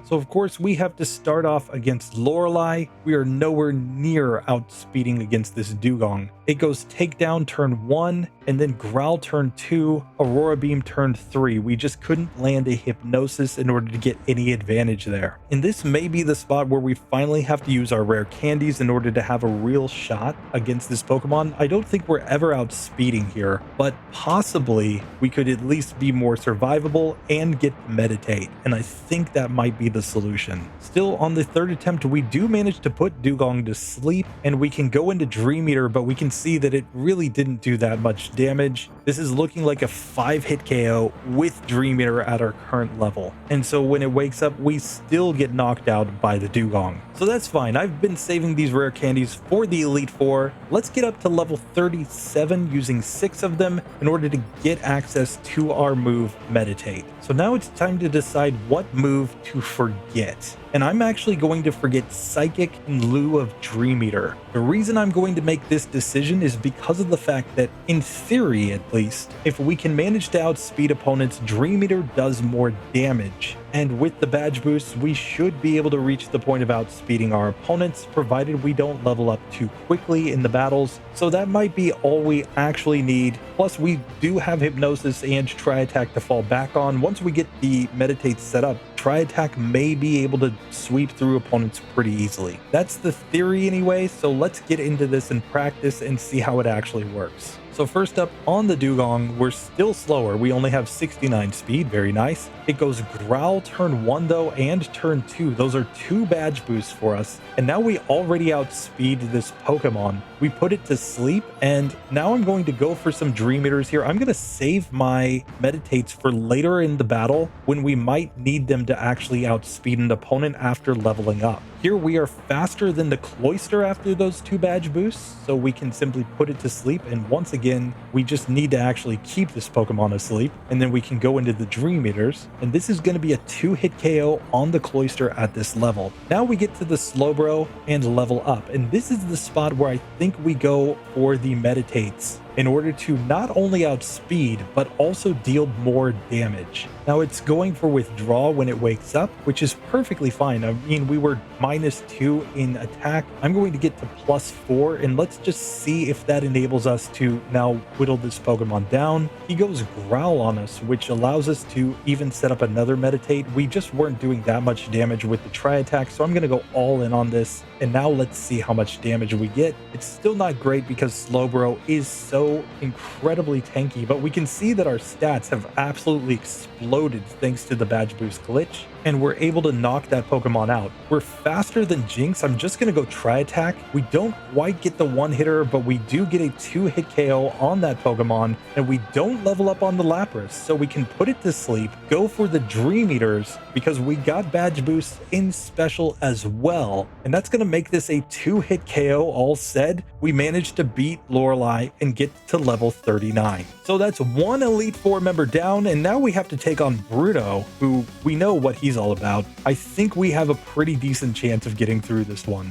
So of course we have to start off against Lorelei. We are nowhere near outspeeding against this Dugong. It goes Takedown turn 1, and then Growl turn 2, Aurora Beam turn 3. We just couldn't land a Hypnosis in order to get any advantage there. And this may be the spot where we finally have to use our rare candies in order to have a real shot against this Pokemon. I don't think we're ever outspeeding here, but possibly we could at least be more survivable and get Meditate, and I think that might be the solution. Still, on the 3rd attempt, we do manage to put Dugong to sleep, and we can go into Dream Eater, but we can see that it really didn't do that much damage. This is looking like a 5-hit KO with Dream Eater at our current level. And so when it wakes up, we still get knocked out by the Dugong. So that's fine. I've been saving these rare candies for the Elite Four. Let's get up to level 37 using 6 of them in order to get access to our move Meditate. So now it's time to decide what move to forget. And I'm actually going to forget Psychic in lieu of Dream Eater. The reason I'm going to make this decision is because of the fact that, in theory at least, if we can manage to outspeed opponents, Dream Eater does more damage. And with the badge boosts, we should be able to reach the point of outspeeding our opponents, provided we don't level up too quickly in the battles. So that might be all we actually need. Plus, we do have Hypnosis and Tri Attack to fall back on. Once we get the Meditate set up, Tri Attack may be able to sweep through opponents pretty easily. That's the theory anyway, so let's get into this in practice and see how it actually works. So first up on the Dugong, we're still slower. We only have 69 speed, very nice. It goes Growl turn 1 though and turn 2. Those are 2 badge boosts for us. And now we already outspeed this Pokemon. We put it to sleep and now I'm going to go for some Dream Eaters here. I'm going to save my Meditates for later in the battle when we might need them to actually outspeed an opponent after leveling up. Here we are faster than the Cloyster after those 2 badge boosts, so we can simply put it to sleep, and once again, we just need to actually keep this Pokemon asleep, and then we can go into the Dream Eaters, and this is going to be a 2-hit KO on the Cloyster at this level. Now we get to the Slowbro and level up, and this is the spot where I think we go for the Meditates in order to not only outspeed, but also deal more damage. Now it's going for withdraw when it wakes up, which is perfectly fine. I mean, we were -2 in attack. I'm going to get to +4, and let's just see if that enables us to now whittle this Pokemon down. He goes Growl on us, which allows us to even set up another Meditate. We just weren't doing that much damage with the Tri-Attack, so I'm gonna go all in on this. And now let's see how much damage we get. It's still not great because Slowbro is so incredibly tanky, but we can see that our stats have absolutely exploded thanks to the badge boost glitch, and we're able to knock that Pokemon out. We're faster than Jinx. I'm just going to go Tri-Attack. We don't quite get the 1-hitter, but we do get a 2-hit KO on that Pokemon, and we don't level up on the Lapras, so we can put it to sleep, go for the Dream Eaters, because we got badge boosts in special as well, and that's going to make this a 2-hit KO. All said, we managed to beat Lorelei and get to level 39. So that's 1 Elite Four member down, and now we have to take on Bruno, who we know what he's all about. I think we have a pretty decent chance of getting through this one.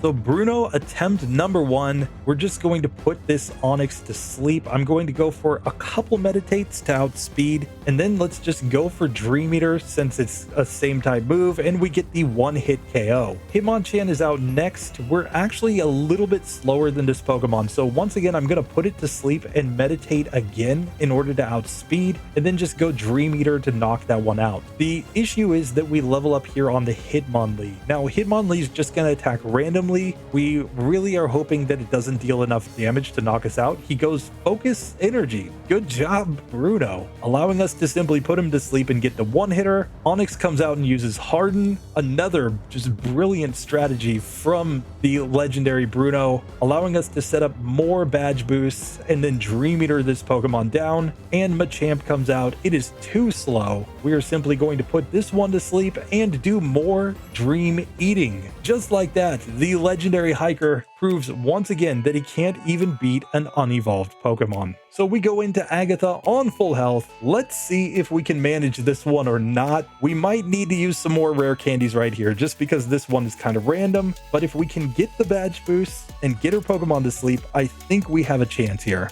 So Bruno, attempt number 1. We're just going to put this Onix to sleep. I'm going to go for a couple Meditates to outspeed, and then let's just go for Dream Eater since it's a same type move, and we get the 1-hit KO. Hitmonchan is out next. We're actually a little bit slower than this Pokemon, so once again, I'm going to put it to sleep and Meditate again in order to outspeed, and then just go Dream Eater to knock that one out. The issue is that we level up here on the Hitmonlee. Now, Hitmonlee is just going to attack randomly. We really are hoping that it doesn't deal enough damage to knock us out. He goes Focus Energy. Good job, Bruno, allowing us to simply put him to sleep and get the 1-hitter. Onix comes out and uses Harden, another just brilliant strategy from the legendary Bruno, allowing us to set up more badge boosts and then Dream Eater this Pokemon down, and Machamp comes out. It is too slow. We are simply going to put this one to sleep and do more Dream Eating. Just like that, the legendary Hiker proves once again that he can't even beat an unevolved Pokemon. So we go into Agatha on full health. Let's see if we can manage this one or not. We might need to use some more rare candies right here just because this one is kind of random, but if we can get the badge boosts and get her Pokemon to sleep, I think we have a chance here.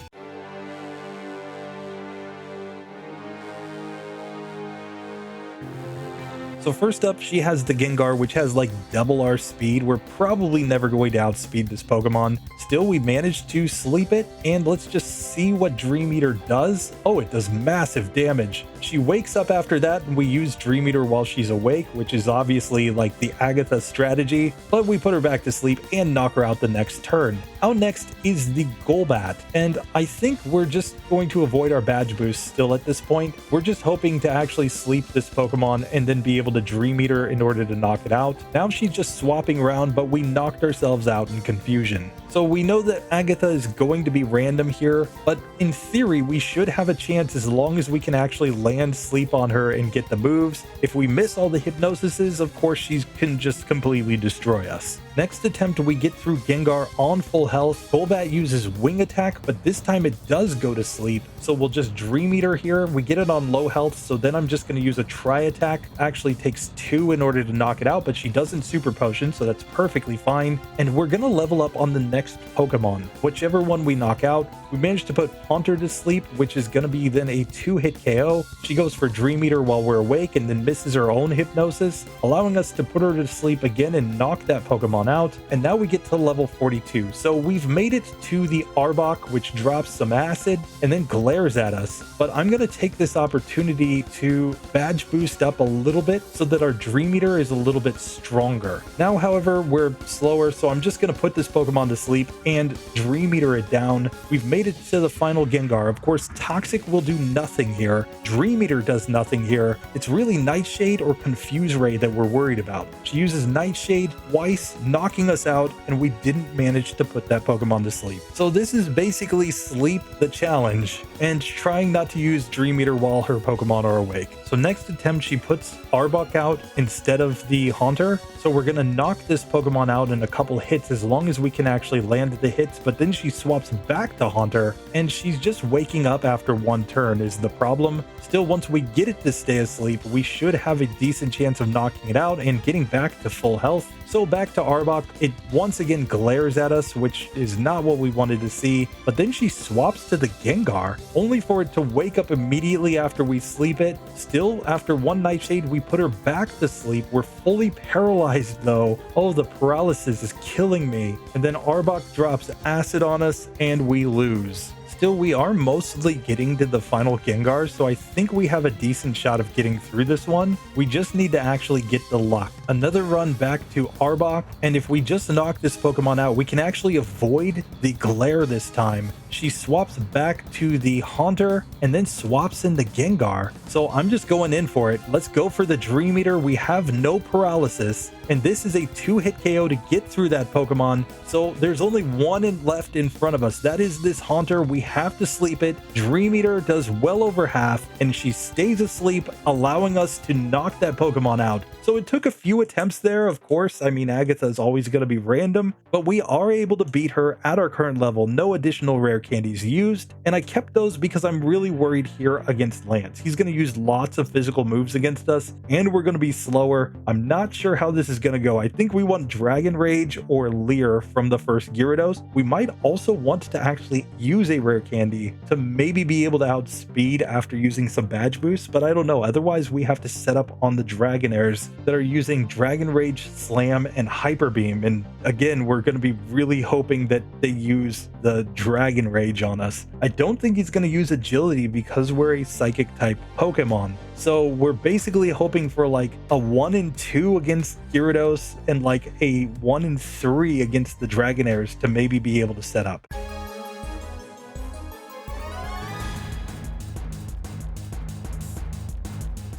So first up, she has the Gengar, which has like double our speed. We're probably never going to outspeed this Pokemon. Still, we managed to sleep it, and let's just see what Dream Eater does. Oh, it does massive damage. She wakes up after that, and we use Dream Eater while she's awake, which is obviously like the Agatha strategy, but we put her back to sleep and knock her out the next turn. Out next is the Golbat, and I think we're just going to avoid our badge boost still at this point. We're just hoping to actually sleep this Pokemon and then be able to Dream Eater in order to knock it out. Now she's just swapping around, but we knocked ourselves out in confusion. So we know that Agatha is going to be random here, but in theory, we should have a chance as long as we can actually land sleep on her and get the moves. If we miss all the hypnosises, of course, she can just completely destroy us. Next attempt, we get through Gengar on full health. Golbat uses Wing Attack, but this time it does go to sleep. So we'll just Dream Eater here. We get it on low health, so then I'm just going to use a Tri-Attack. Actually takes 2 in order to knock it out, but she doesn't Super Potion, so that's perfectly fine. And we're going to level up on the next Pokemon. Whichever one we knock out, we managed to put Haunter to sleep, which is going to be then a 2-hit KO. She goes for Dream Eater while we're awake and then misses her own hypnosis, allowing us to put her to sleep again and knock that Pokemon Pokemon out, and now we get to level 42. So we've made it to the Arbok, which drops some acid and then glares at us. But I'm going to take this opportunity to badge boost up a little bit so that our Dream Eater is a little bit stronger. Now, however, we're slower, so I'm just going to put this Pokemon to sleep and Dream Eater it down. We've made it to the final Gengar. Of course, Toxic will do nothing here. Dream Eater does nothing here. It's really Nightshade or Confuse Ray that we're worried about. She uses Nightshade twice, knocking us out, and we didn't manage to put that Pokemon to sleep. So this is basically Sleep the challenge, and trying not to use Dream Eater while her Pokemon are awake. So next attempt, she puts Arbok out instead of the Haunter. So we're gonna knock this Pokemon out in a couple hits as long as we can actually land the hits, but then she swaps back to Haunter, and she's just waking up after one turn is the problem. Still, once we get it to stay asleep, we should have a decent chance of knocking it out and getting back to full health. So back to Arbok, it once again glares at us, which is not what we wanted to see, but then she swaps to the Gengar, only for it to wake up immediately after we sleep it. Still, after one Nightshade, we put her back to sleep. We're fully paralyzed though. Oh, the paralysis is killing me. And then Arbok drops acid on us and we lose. Still, we are mostly getting to the final Gengar, so I think we have a decent shot of getting through this one. We just need to actually get the luck. Another run back to Arbok, and if we just knock this Pokemon out, we can actually avoid the glare this time. She swaps back to the Haunter and then swaps in the Gengar. So I'm just going in for it. Let's go for the Dream Eater. We have no paralysis, and this is a 2-hit KO to get through that Pokemon. So there's only one left in front of us. That is this Haunter. We have to sleep it. Dream Eater does well over half, and she stays asleep, allowing us to knock that Pokemon out. So it took a few attempts there, of course. I mean, Agatha is always going to be random, but we are able to beat her at our current level. No additional rare candies used, and I kept those because I'm really worried here against Lance. He's going to use lots of physical moves against us, and we're going to be slower. I'm not sure how this is going to go. I think we want Dragon Rage or Leer from the first Gyarados. We might also want to actually use a rare candy to maybe be able to outspeed after using some badge boosts, but I don't know. Otherwise, we have to set up on the Dragonairs that are using Dragon Rage, Slam, and Hyper Beam. And again, we're going to be really hoping that they use the Dragon Rage on us. I don't think he's going to use Agility because we're a Psychic type Pokemon. So we're basically hoping for like a 1 in 2 against Gyarados and like a 1 in 3 against the Dragonairs to maybe be able to set up.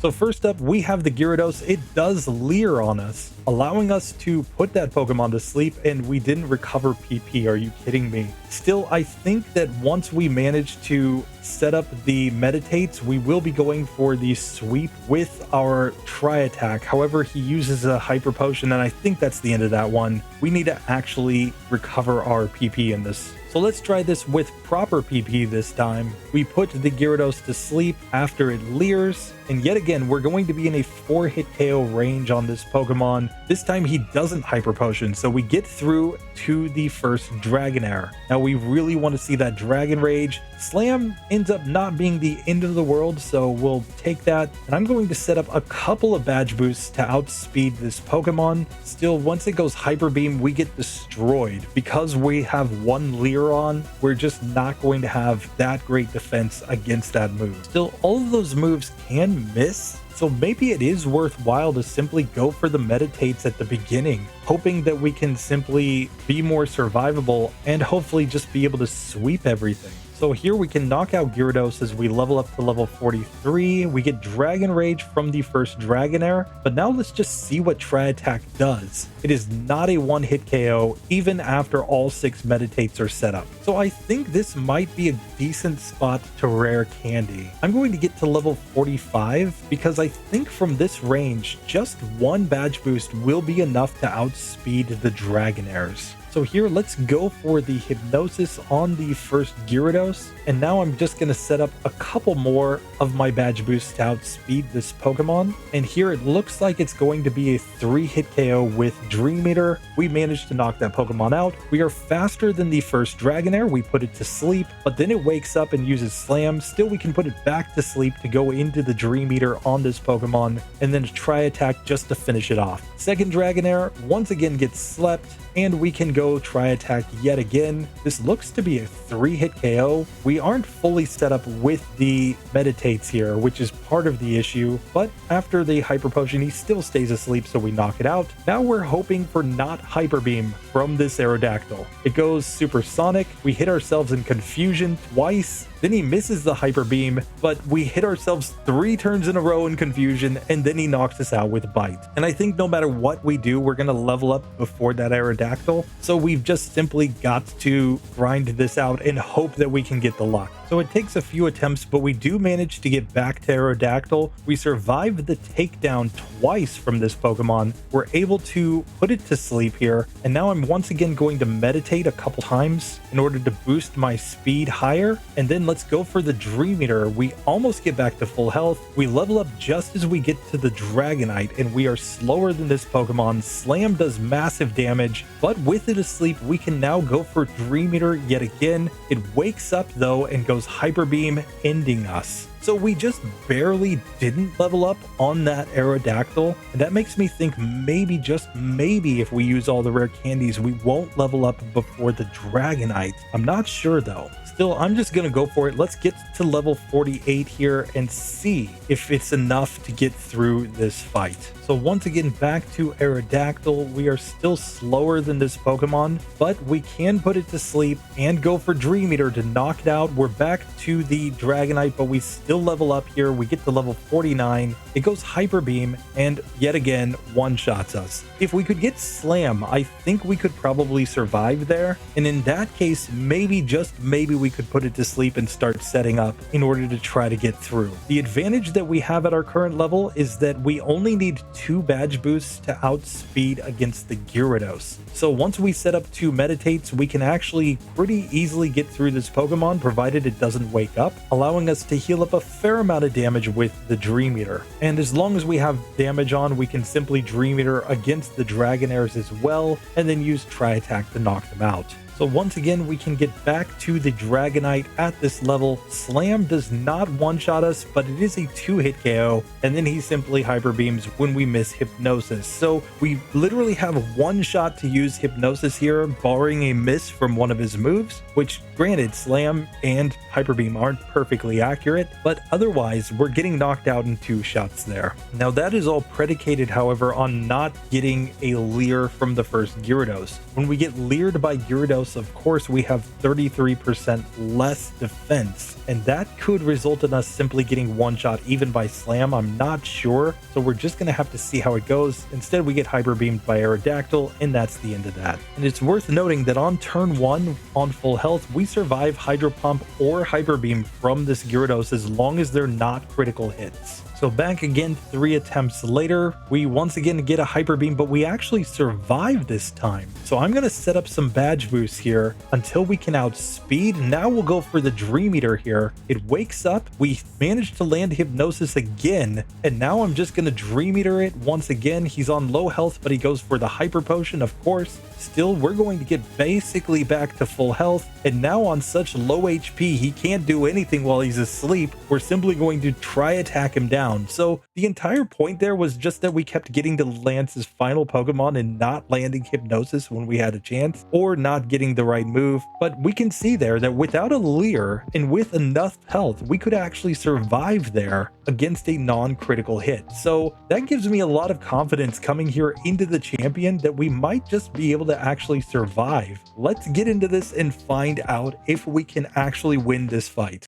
So first up, we have the Gyarados. It does Leer on us, allowing us to put that Pokemon to sleep, and we didn't recover PP. Are you kidding me? Still, I think that once we manage to set up the Meditates, we will be going for the Sweep with our Tri-Attack. However, he uses a Hyper Potion, and I think that's the end of that one. We need to actually recover our PP in this. So let's try this with proper PP this time. We put the Gyarados to sleep after it Leers, and yet again, we're going to be in a 4-hit KO range on this Pokemon. This time he doesn't Hyper Potion, so we get through to the first Dragonair. Now we really want to see that Dragon Rage. Slam ends up not being the end of the world, so we'll take that. And I'm going to set up a couple of badge boosts to outspeed this Pokemon. Still, once it goes Hyper Beam, we get destroyed. Because we have one Leer on, we're just not going to have that great defense against that move. Still, all of those moves can miss, so maybe it is worthwhile to simply go for the Meditates at the beginning, hoping that we can simply be more survivable and hopefully just be able to sweep everything. So here we can knock out Gyarados as we level up to level 43. We get Dragon Rage from the first Dragonair, but now let's just see what Tri-Attack does. It is not a 1-hit KO even after all 6 Meditates are set up. So I think this might be a decent spot to rare candy. I'm going to get to level 45 because I think from this range, just one badge boost will be enough to outspeed the Dragonairs. So here, let's go for the Hypnosis on the first Gyarados. And now I'm just going to set up a couple more of my badge boosts to outspeed this Pokemon. And here it looks like it's going to be a 3-hit KO with Dream Eater. We managed to knock that Pokemon out. We are faster than the first Dragonair. We put it to sleep, but then it wakes up and uses Slam. Still, we can put it back to sleep to go into the Dream Eater on this Pokemon and then try attack just to finish it off. Second Dragonair once again gets slept, and we can go try attack yet again. This looks to be a 3-hit KO. We aren't fully set up with the Meditates here, which is part of the issue, but after the Hyper Potion, he still stays asleep, so we knock it out. Now we're hoping for not Hyper Beam from this Aerodactyl. It goes Supersonic. We hit ourselves in Confusion twice. Then he misses the Hyper Beam, but we hit ourselves 3 turns in a row in Confusion, and then he knocks us out with Bite. And I think no matter what we do, we're going to level up before that Aerodactyl. So we've just simply got to grind this out and hope that we can get the luck. So it takes a few attempts, but we do manage to get back to Aerodactyl. We survived the takedown twice from this Pokemon. We're able to put it to sleep here. And now I'm once again going to meditate a couple times in order to boost my speed higher. And then let's go for the Dream Eater. We almost get back to full health. We level up just as we get to the Dragonite, and we are slower than this Pokemon. Slam does massive damage, but with it asleep, we can now go for Dream Eater yet again. It wakes up though and goes Hyper Beam, ending us. So we just barely didn't level up on that Aerodactyl, and that makes me think maybe, just maybe, if we use all the rare candies, we won't level up before the Dragonite. I'm not sure though. Still, I'm just gonna go for it. Let's get to level 48 here and see if it's enough to get through this fight. So once again, back to Aerodactyl. We are still slower than this Pokemon, but we can put it to sleep and go for Dream Eater to knock it out. We're back to the Dragonite, but we still level up here. We get to level 49. It goes Hyper Beam and yet again one-shots us. If we could get Slam, I think we could probably survive there. And in that case, maybe, just maybe, we could put it to sleep and start setting up in order to try to get through. The advantage that we have at our current level is that we only need 2 badge boosts to outspeed against the Gyarados. So once we set up 2 Meditates, we can actually pretty easily get through this Pokemon, provided it doesn't wake up, allowing us to heal up a fair amount of damage with the Dream Eater. And as long as we have damage on, we can simply Dream Eater against the Dragonairs as well, and then use Tri Attack to knock them out. So once again, we can get back to the Dragonite at this level. Slam does not one-shot us, but it is a 2-hit KO, and then he simply Hyper Beams when we miss Hypnosis. So we literally have 1 shot to use Hypnosis here, barring a miss from one of his moves, which granted, Slam and Hyper Beam aren't perfectly accurate, but otherwise we're getting knocked out in 2 shots there. Now that is all predicated, however, on not getting a Leer from the first Gyarados. When we get leered by Gyarados, of course, we have 33% less defense, and that could result in us simply getting one-shot even by Slam. I'm not sure, so we're just going to have to see how it goes. Instead, we get Hyper Beamed by Aerodactyl, and that's the end of that. And it's worth noting that on turn 1, on full health, we survive Hydro Pump or Hyper Beam from this Gyarados as long as they're not critical hits. So back again 3 attempts later, we once again get a Hyper Beam, but we actually survive this time. So I'm going to set up some badge boosts here until we can outspeed. Now we'll go for the Dream Eater here. It wakes up, we manage to land Hypnosis again, and now I'm just going to Dream Eater it once again. He's on low health, but he goes for the Hyper Potion, of course. Still, we're going to get basically back to full health, and now on such low HP, he can't do anything while he's asleep. We're simply going to try attack him down. So the entire point there was just that we kept getting to Lance's final Pokemon and not landing Hypnosis when we had a chance, or not getting the right move. But we can see there that without a Leer and with enough health, we could actually survive there against a non-critical hit. So that gives me a lot of confidence coming here into the champion that we might just be able to actually survive. Let's get into this and find out if we can actually win this fight.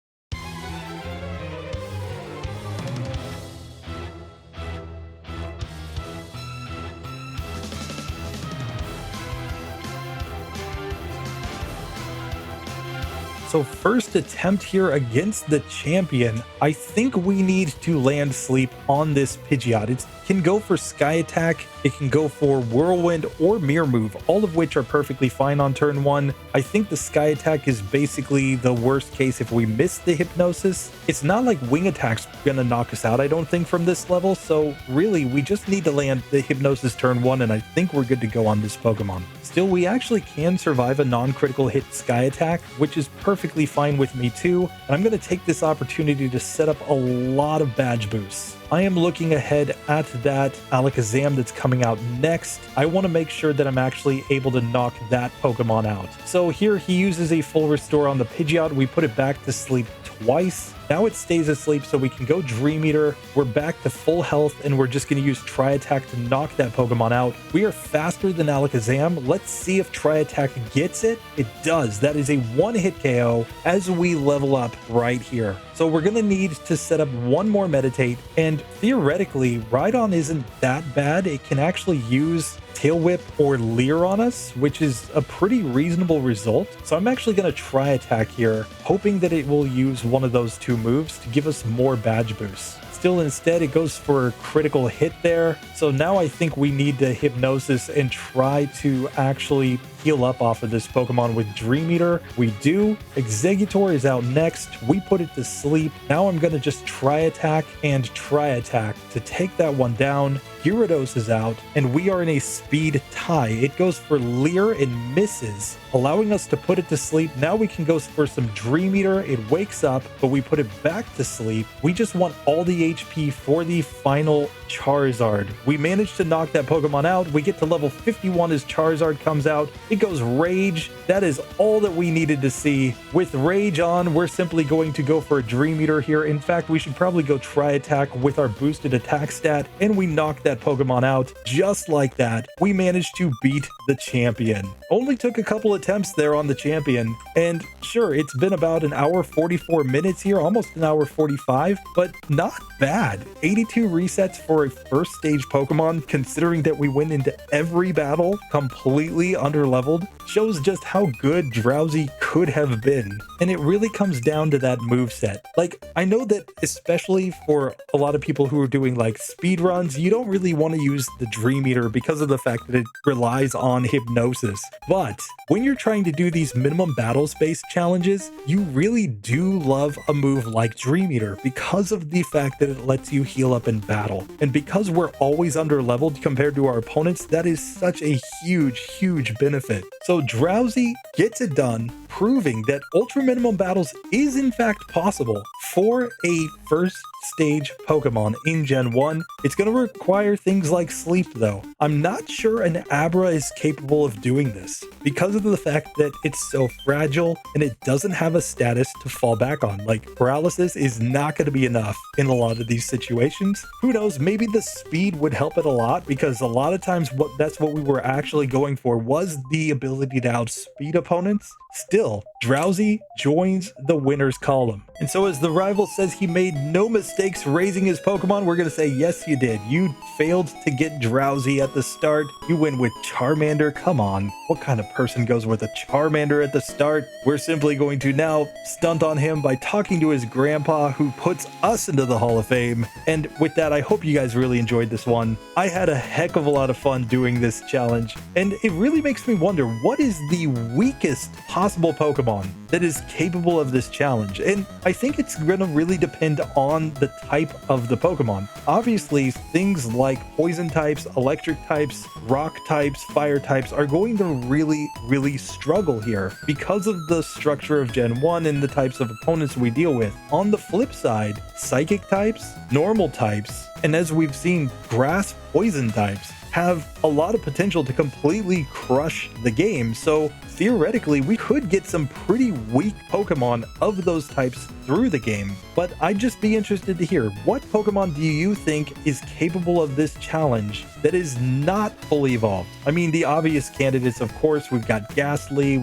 So first attempt here against the champion. I think we need to land sleep on this Pidgeot. It can go for Sky Attack, it can go for Whirlwind or Mirror Move, all of which are perfectly fine on turn 1. I think the Sky Attack is basically the worst case if we miss the Hypnosis. It's not like Wing Attack's gonna knock us out, I don't think, from this level, so really we just need to land the Hypnosis turn 1 and I think we're good to go on this Pokemon. Still, we actually can survive a non-critical hit Sky Attack, which is perfectly fine with me too, and I'm going to take this opportunity to set up a lot of badge boosts. I am looking ahead at that Alakazam that's coming out next. I want to make sure that I'm actually able to knock that Pokemon out. So here he uses a full restore on the Pidgeot. We put it back to sleep twice. Now it stays asleep, so we can go Dream Eater. We're back to full health, and we're just going to use Tri Attack to knock that Pokemon out. We are faster than Alakazam. Let's see if Tri Attack gets it. It does. That is a one-hit KO as we level up right here. So we're going to need to set up one more Meditate, and theoretically, Rhydon isn't that bad. It can actually use Tail Whip or Leer on us, which is a pretty reasonable result. So I'm actually going to Tri Attack here, hoping that it will use one of those two moves to give us more badge boosts. Still, instead, it goes for a critical hit there. So now I think we need to Hypnosis and try to actually heal up off of this Pokemon with Dream Eater. We do. Exeggutor is out next. We put it to sleep. Now I'm going to just Tri Attack and Tri Attack to take that one down. Gyarados is out, and we are in a speed tie. It goes for Leer and misses, allowing us to put it to sleep. Now we can go for some Dream Eater. It wakes up, but we put it back to sleep. We just want all the HP for the final Charizard. We managed to knock that Pokemon out. We get to level 51 as Charizard comes out. It goes Rage. That is all that we needed to see. With Rage on, we're simply going to go for a Dream Eater here. In fact, we should probably go Tri Attack with our boosted attack stat, and we knock that Pokemon out. Just like that, we managed to beat the champion. Only took a couple attempts there on the champion, and sure, it's been about an hour 44 minutes here, almost an hour 45, but not bad. 82 resets for a first stage Pokemon, considering that we went into every battle completely underleveled, shows just how good Drowzee could have been. And it really comes down to that moveset. Like, I know that especially for a lot of people who are doing like speed runs, you don't really want to use the Dream Eater because of the fact that it relies on Hypnosis. But when you're trying to do these minimum battle space challenges, you really do love a move like Dream Eater because of the fact that it lets you heal up in battle. And because we're always underleveled compared to our opponents, that is such a huge benefit. So Drowzee gets it done, proving that ultra minimum battles is in fact possible for a first stage Pokemon in Gen 1. It's going to require things like sleep though. I'm not sure an Abra is capable of doing this because of the fact that it's so fragile and it doesn't have a status to fall back on. Like, paralysis is not going to be enough in a lot of these situations. Who knows, maybe the speed would help it a lot, because a lot of times that's what we were actually going for, was the ability to outspeed opponents. Still, Drowzee joins the winners column. And so as the rival says he made no mistakes raising his Pokemon, we're going to say, yes, you did. You failed to get Drowzee at the start. You win with Charmander. Come on. What kind of person goes with a Charmander at the start? We're simply going to now stunt on him by talking to his grandpa, who puts us into the Hall of Fame. And with that, I hope you guys really enjoyed this one. I had a heck of a lot of fun doing this challenge, and it really makes me wonder, what is the weakest possible Pokemon that is capable of this challenge? And I think it's going to really depend on the type of the Pokemon. Obviously, things like poison types, electric types, rock types, fire types are going to really struggle here because of the structure of Gen 1 and the types of opponents we deal with. On the flip side, psychic types, normal types, and as we've seen, grass poison types have a lot of potential to completely crush the game. So theoretically, we could get some pretty weak Pokemon of those types through the game. But I'd just be interested to hear, what Pokemon do you think is capable of this challenge that is not fully evolved? I mean, the obvious candidates, of course, we've got Ghastly,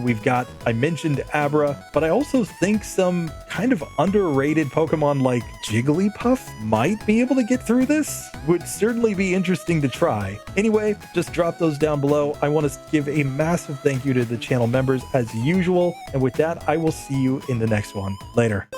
I mentioned Abra, but I also think some kind of underrated Pokemon like Jigglypuff might be able to get through this. Would certainly be interesting to try. Anyway, just drop those down below. I want to give a massive thank you to the channel channel members as usual. And with that, I will see you in the next one. Later.